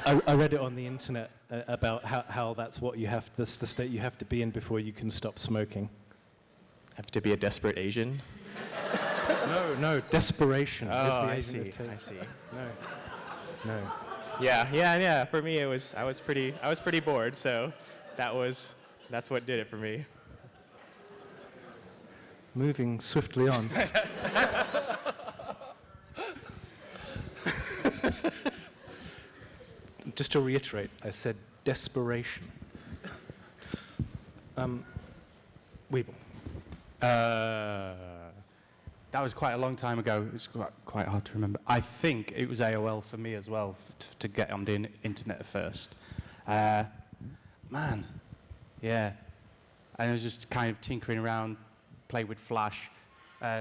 I read it on the internet about how that's what you have, that's the state you have to be in before you can stop smoking. Have to be a desperate Asian? No, desperation. Oh, is the I Asian see. I see. No. Yeah. For me, I was pretty bored, so that's what did it for me. Moving swiftly on. Just to reiterate, I said desperation. Weebl. That was quite a long time ago. It's quite hard to remember. I think it was AOL for me as well, to get on the internet first. Man, yeah. And I was just kind of tinkering around, play with Flash.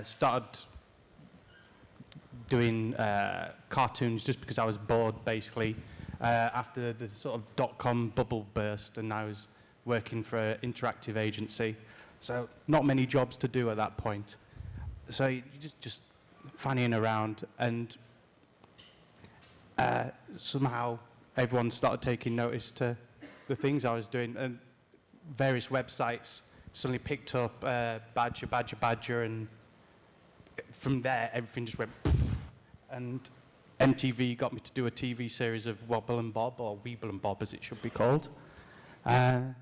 Started doing cartoons just because I was bored, basically. After the sort of dot-com bubble burst, and I was working for an interactive agency. So not many jobs to do at that point. So you just fannying around, and somehow everyone started taking notice to the things I was doing, and various websites suddenly picked up Badger, and from there everything just went poof, and MTV got me to do a TV series of Wobble and Bob, or Weebl and Bob as it should be called, and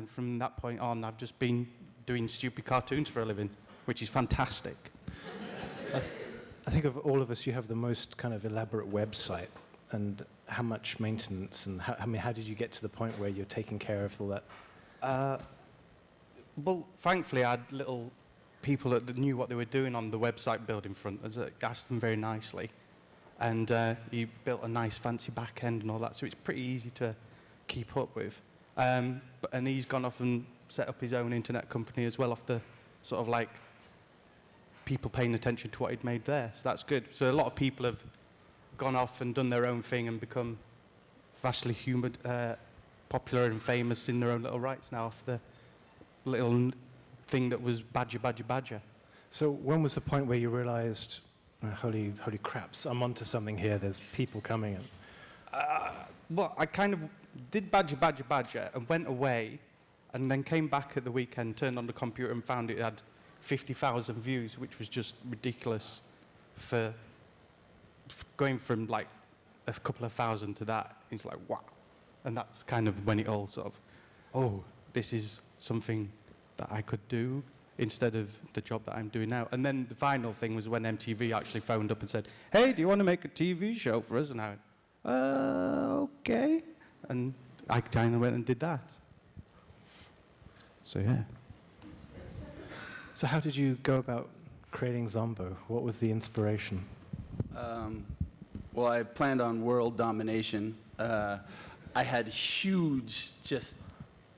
from that point on I've just been doing stupid cartoons for a living, which is fantastic. I think of all of us, you have the most kind of elaborate website, and how much maintenance, and how did you get to the point where you're taking care of all that? Well, thankfully I had little people that knew what they were doing on the website building front. I asked them very nicely, and he built a nice fancy back end and all that, so it's pretty easy to keep up with. And he's gone off and set up his own internet company as well, off the sort of like people paying attention to what he'd made there, so that's good. So a lot of people have gone off and done their own thing and become vastly popular and famous in their own little rights now, off the little thing that was Badger. So when was the point where you realized, holy craps, I'm onto something here, there's people coming in? Well, I kind of did Badger and went away, and then came back at the weekend, turned on the computer and found it had 50,000 views, which was just ridiculous for going from like a couple of thousand to that. It's like, wow. And that's kind of when it all sort of, oh, this is something that I could do instead of the job that I'm doing now. And then the final thing was when MTV actually phoned up and said, hey, do you want to make a TV show for us? And I went, okay. And I kind of went and did that. So, yeah. So how did you go about creating Zombo? What was the inspiration? Well, I planned on world domination. I had huge, just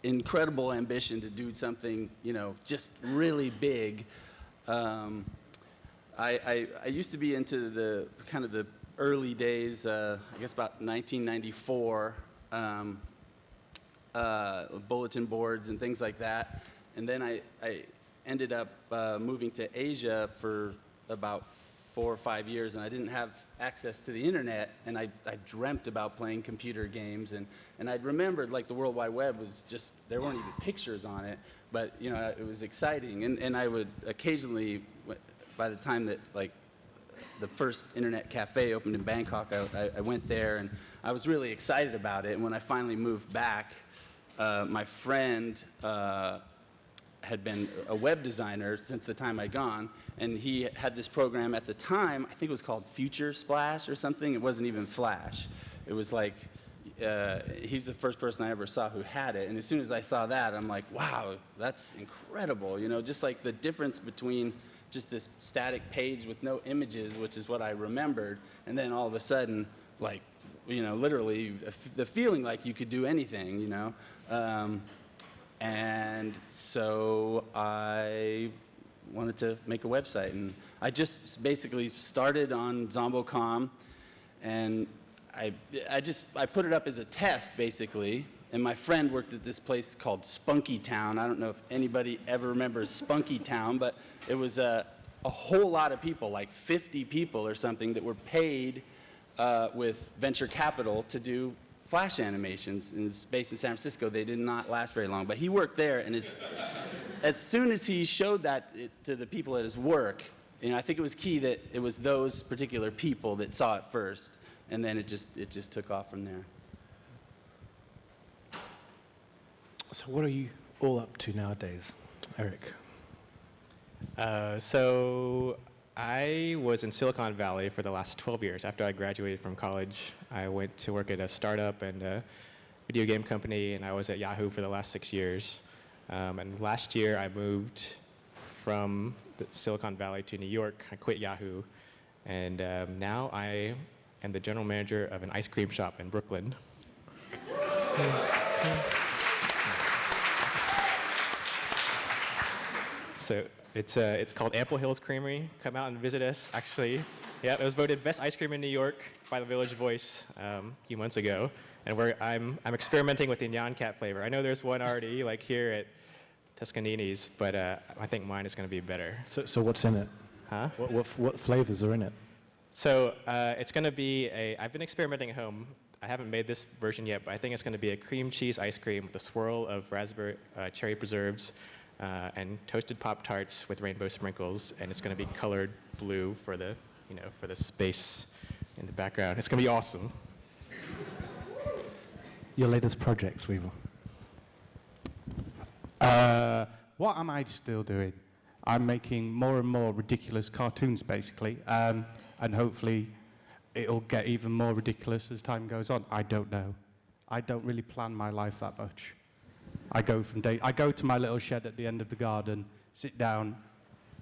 incredible ambition to do something, just really big. I used to be into the kind of the early days, I guess about 1994, bulletin boards and things like that. And then I ended up moving to Asia for about 4 or 5 years, and I didn't have access to the internet, and I dreamt about playing computer games, and I remembered like the World Wide Web was just, there weren't even pictures on it, but it was exciting, and I would occasionally, by the time that like the first internet cafe opened in Bangkok, I went there, and I was really excited about it, and when I finally moved back, my friend had been a web designer since the time I'd gone, and he had this program at the time, I think it was called Future Splash or something. It wasn't even Flash. It was like, he's the first person I ever saw who had it, and as soon as I saw that, I'm like, wow, that's incredible, just like the difference between just this static page with no images, which is what I remembered, and then all of a sudden, like, literally the feeling like you could do anything, and so I wanted to make a website, and I just basically started on Zombocom, and I put it up as a test, basically, and my friend worked at this place called Spunky Town. I don't know if anybody ever remembers Spunky Town, but it was a whole lot of people, like 50 people or something, that were paid with venture capital to do flash animations and it's based in San Francisco. They did not last very long, but he worked there, and as soon as he showed that to the people at his work, I think it was key that it was those particular people that saw it first, and then it just took off from there. So what are you all up to nowadays, Eric? So I was in Silicon Valley for the last 12 years. After I graduated from college, I went to work at a startup and a video game company, and I was at Yahoo for the last 6 years. And last year, I moved from Silicon Valley to New York. I quit Yahoo, and now I am the general manager of an ice cream shop in Brooklyn. So it's called Ample Hills Creamery. Come out and visit us. Actually, yeah, it was voted best ice cream in New York by the Village Voice a few months ago. And I'm experimenting with the Nyan Cat flavor. I know there's one already, like here at Toscanini's, but I think mine is going to be better. So what's in it? Huh? What flavors are in it? So it's going to be I've been experimenting at home. I haven't made this version yet, but I think it's going to be a cream cheese ice cream with a swirl of raspberry cherry preserves and toasted Pop-Tarts with rainbow sprinkles, and it's going to be colored blue for the space in the background. It's going to be awesome. Your latest projects, Weebl. What am I still doing? I'm making more and more ridiculous cartoons, basically, and hopefully it'll get even more ridiculous as time goes on. I don't know. I don't really plan my life that much. I go to my little shed at the end of the garden, sit down,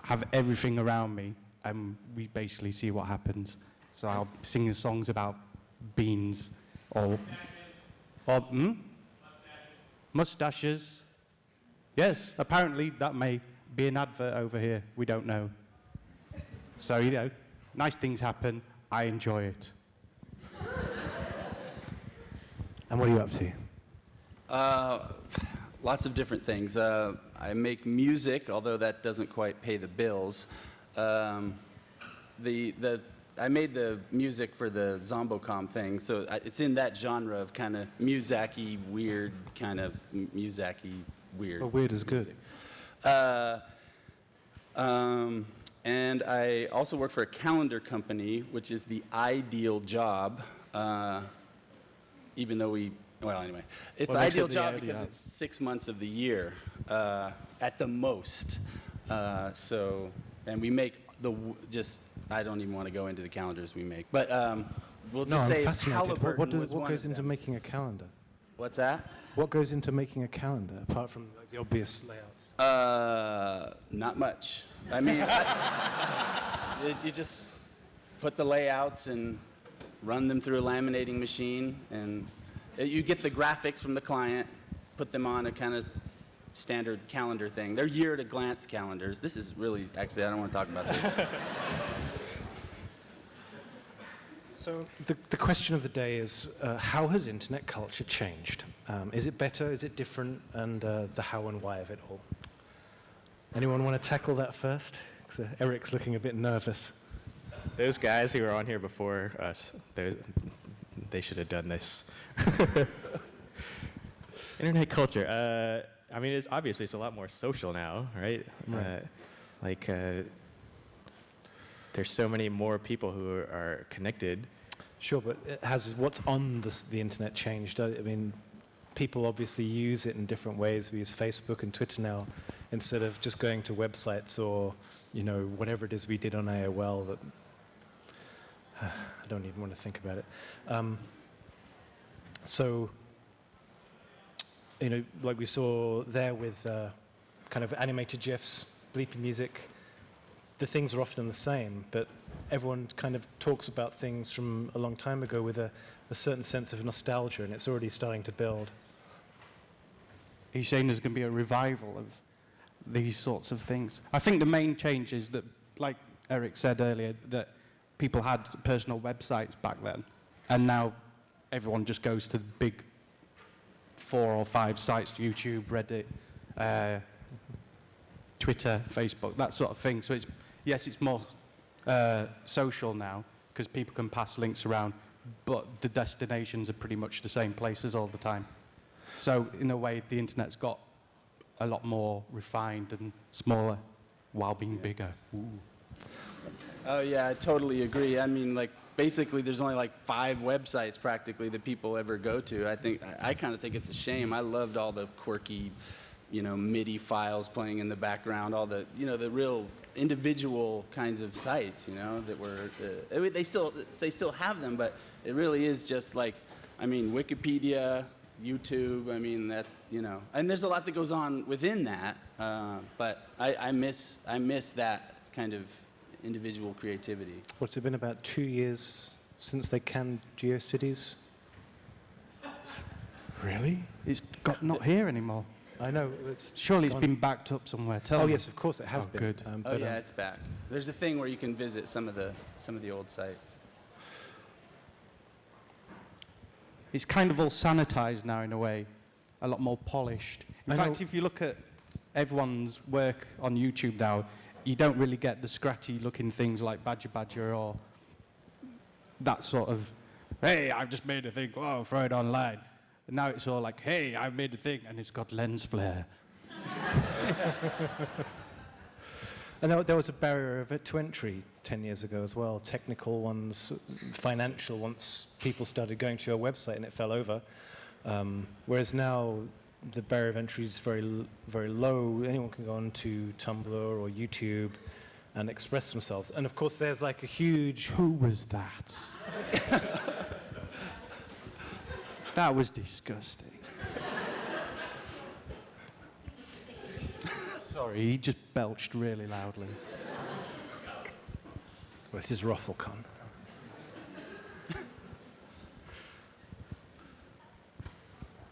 have everything around me, and we basically see what happens. So I'll sing songs about beans or mustaches. Yes, apparently that may be an advert over here. We don't know. So, nice things happen. I enjoy it. And what are you up to? Lots of different things. I make music, although that doesn't quite pay the bills. I made the music for the Zombocom thing, so it's in that genre of kind of music-y, weird, kind of music-y, weird. Well, weird is good. And I also work for a calendar company, which is the ideal job, even though anyway. It's the ideal job because it's 6 months of the year at the most. And we make I don't even want to go into the calendars we make, but we'll just say Halliburton was what one goes of into them. making a calendar? What's that? What goes into making a calendar, apart from the obvious layouts? Not much. I mean, you just put the layouts and run them through a laminating machine, and you get the graphics from the client, put them on a kind of standard calendar thing. They're year-at-a-glance calendars. This is really, actually, I don't want to talk about this. So the question of the day is, how has internet culture changed? Is it better? Is it different? And the how and why of it all. Anyone want to tackle that first? 'Cause, Eric's looking a bit nervous. Those guys who were on here before us, they should have done this. Internet culture. I mean, it's a lot more social now, right? There's so many more people who are connected. Sure, but has what's on the internet changed? I mean, people obviously use it in different ways. We use Facebook and Twitter now instead of just going to websites or, whatever it is we did on AOL that I don't even want to think about it. Like we saw there with kind of animated GIFs, bleepy music, the things are often the same, but everyone kind of talks about things from a long time ago with a certain sense of nostalgia, and it's already starting to build. Are you saying there's going to be a revival of these sorts of things? I think the main change is that, like Eric said earlier, that people had personal websites back then, and now everyone just goes to the big 4 or 5 sites, YouTube, Reddit, Twitter, Facebook, that sort of thing. So it's more social now, because people can pass links around. but the destinations are pretty much the same places all the time. So in a way, the internet's got a lot more refined and smaller while being bigger. Ooh. Oh yeah, I totally agree. I mean, like basically, there's only like 5 websites practically that people ever go to. I kind of think it's a shame. I loved all the quirky, MIDI files playing in the background, all the, the real individual kinds of sites, that were. They still have them, but it really is just like, Wikipedia, YouTube. And there's a lot that goes on within that. But I miss that kind of individual creativity. What's it been, about 2 years since they canned GeoCities? Really? It's not here anymore. I know. Surely it's been backed up somewhere. Tell me. Yes, of course it has been. Good. It's back. There's a thing where you can visit some of the old sites. It's kind of all sanitized now in a way, a lot more polished. In fact, if you look at everyone's work on YouTube now, you don't really get the scratchy-looking things like Badger or that sort of, hey, I've just made a thing, oh, throw it online. And now it's all like, hey, I've made a thing, and it's got lens flare. And there was a barrier to entry 10 years ago as well, technical ones, financial ones. People started going to your website and it fell over. Whereas now, the barrier of entry is very, very low. Anyone can go on to Tumblr or YouTube and express themselves. And of course, there's like a huge... Who was that? That was disgusting. Sorry, he just belched really loudly. Well, this is ROFLCon.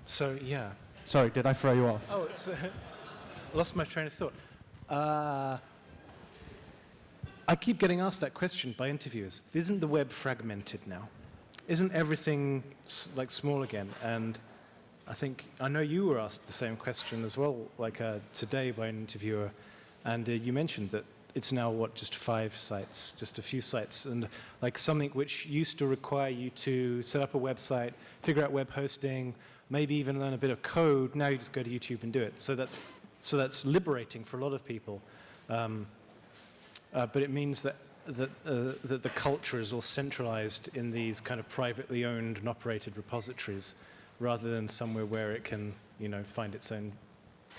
So, yeah. Sorry, did I throw you off? Oh, lost my train of thought. I keep getting asked that question by interviewers. Isn't the web fragmented now? Isn't everything small again? And I know you were asked the same question as well, today by an interviewer, and you mentioned that it's now just 5 sites, just a few sites, and something which used to require you to set up a website, figure out web hosting, maybe even learn a bit of code. Now you just go to YouTube and do it. So that's liberating for a lot of people, but it means that the culture is all centralized in these kind of privately owned and operated repositories, rather than somewhere where it can, find its own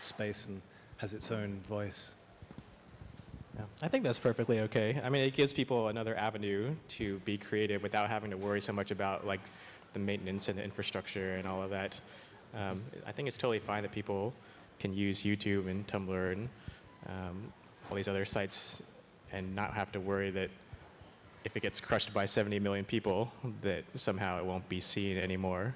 space and has its own voice. Yeah, I think that's perfectly okay. It gives people another avenue to be creative without having to worry so much about the maintenance and the infrastructure and all of that. I think it's totally fine that people can use YouTube and Tumblr and all these other sites and not have to worry that if it gets crushed by 70 million people, that somehow it won't be seen anymore.